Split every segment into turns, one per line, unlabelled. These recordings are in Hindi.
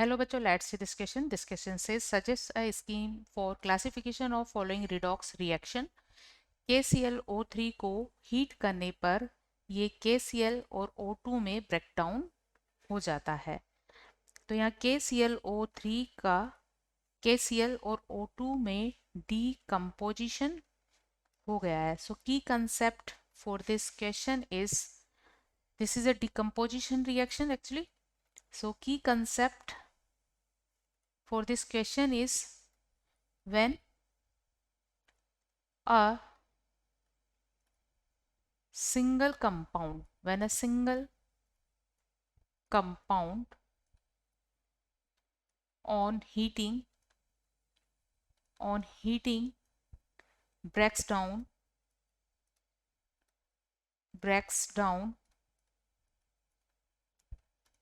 Hello बच्चों, let's see this question. This question says suggest a scheme for classification of following redox reaction. KClO3 को हीट करने पर ये KCl और O2 में ब्रेकडाउन हो जाता है। तो यहाँ KClO3 का KCl और O2 में decomposition हो गया है. So key concept for this question is this is a decomposition reaction actually. So key concept for this question is when a single compound on heating breaks down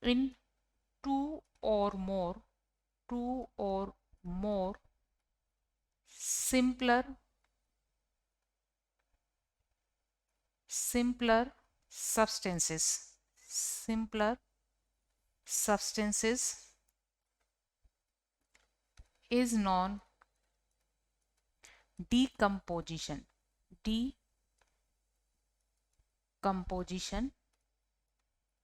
in two or more simpler substances is known decomposition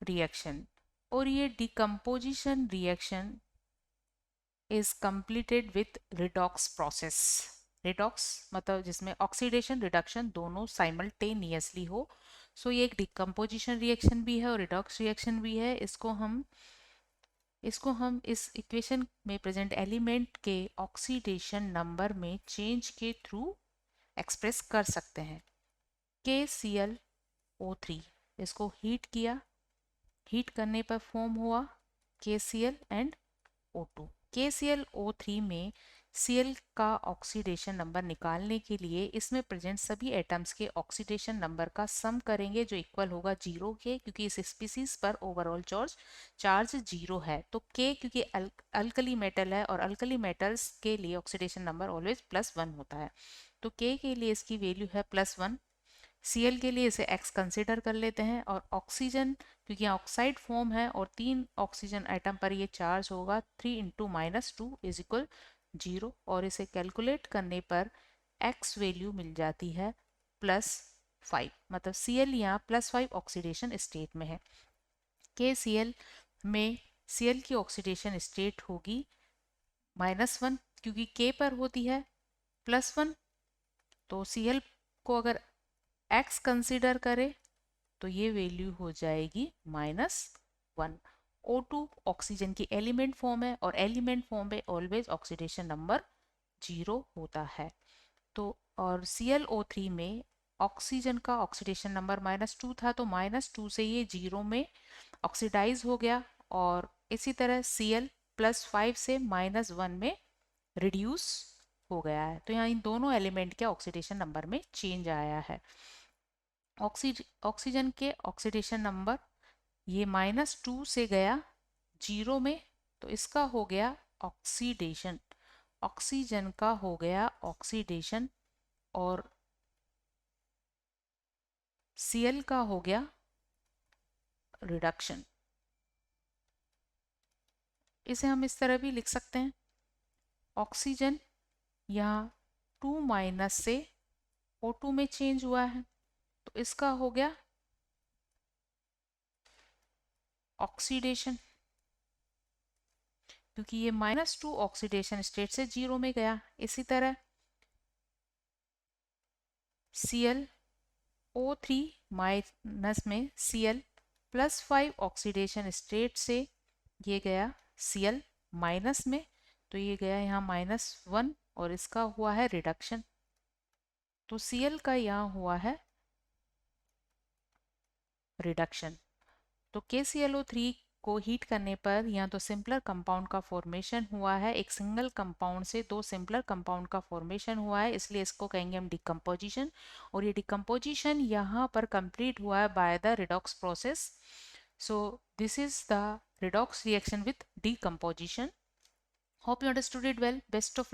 reaction. और ये decomposition reaction is completed with redox process. redox मतलब जिसमें ऑक्सीडेशन रिडक्शन दोनों साइमल्टेनियसली हो. सो ये एक डिकम्पोजिशन रिएक्शन भी है और रिडॉक्स रिएक्शन भी है. इसको हम इस इक्वेशन में प्रेजेंट एलिमेंट के ऑक्सीडेशन नंबर में चेंज के थ्रू एक्सप्रेस कर सकते हैं. KClO3 इसको हीट किया, हीट करने पर फॉर्म हुआ KCl एंड O2. KClO3 में Cl का ऑक्सीडेशन नंबर निकालने के लिए इसमें प्रेजेंट सभी एटम्स के ऑक्सीडेशन नंबर का सम करेंगे जो इक्वल होगा 0 के, क्योंकि इस स्पीसीज पर ओवरऑल चार्ज 0 है. तो K क्योंकि अल्कली मेटल है और अल्कली मेटल्स के लिए ऑक्सीडेशन नंबर ऑलवेज +1 होता है. तो K के लिए इसकी वैल्यू है +1. Cl के लिए इसे X कंसिडर कर लेते हैं और ऑक्सीजन क्योंकि यहाँ ऑक्साइड फॉर्म है और 3 ऑक्सीजन आइटम पर ये चार्ज होगा 3 इंटू -2 इज इक्वल 0 और इसे कैलकुलेट करने पर X वैल्यू मिल जाती है +5. मतलब Cl यहाँ +5 ऑक्सीडेशन स्टेट में है. KCl में Cl की ऑक्सीडेशन स्टेट होगी -1 क्योंकि K पर होती है +1. तो Cl को अगर X कंसिडर करें तो ये वैल्यू हो जाएगी -1. O2 ऑक्सीजन की एलिमेंट फॉर्म है और एलिमेंट फॉर्म में ऑलवेज ऑक्सीडेशन नंबर 0 होता है. तो और ClO3 में ऑक्सीजन का ऑक्सीडेशन नंबर -2 था तो -2 से ये 0 में ऑक्सीडाइज हो गया और इसी तरह Cl +5 से -1 में रिड्यूस हो गया है. तो यहाँ इन दोनों एलिमेंट के ऑक्सीडेशन नंबर में चेंज आया है. ऑक्सीजन के ऑक्सीडेशन नंबर ये -2 से गया 0 में, तो इसका हो गया ऑक्सीडेशन. ऑक्सीजन का हो गया ऑक्सीडेशन और Cl का हो गया रिडक्शन. इसे हम इस तरह भी लिख सकते हैं. ऑक्सीजन यहाँ 2- से O2 में चेंज हुआ है तो इसका हो गया ऑक्सीडेशन क्योंकि ये -2 ऑक्सीडेशन स्टेट से 0 में गया. इसी तरह ClO3 माइनस में Cl +5 ऑक्सीडेशन स्टेट से ये गया Cl माइनस में, तो ये गया यहाँ -1 और इसका हुआ है रिडक्शन. तो Cl का यहाँ हुआ है रिडक्शन. तो KClO3 को हीट करने पर यहाँ तो सिंपलर कंपाउंड का फॉर्मेशन हुआ है. एक सिंगल कंपाउंड से 2 सिंपलर कंपाउंड का फॉर्मेशन हुआ है, इसलिए इसको कहेंगे हम डिकम्पोजिशन. और ये डिकम्पोजिशन यहाँ पर कंप्लीट हुआ है by the redox process. So this is the redox reaction with decomposition. Hope you understood it well. Best of luck.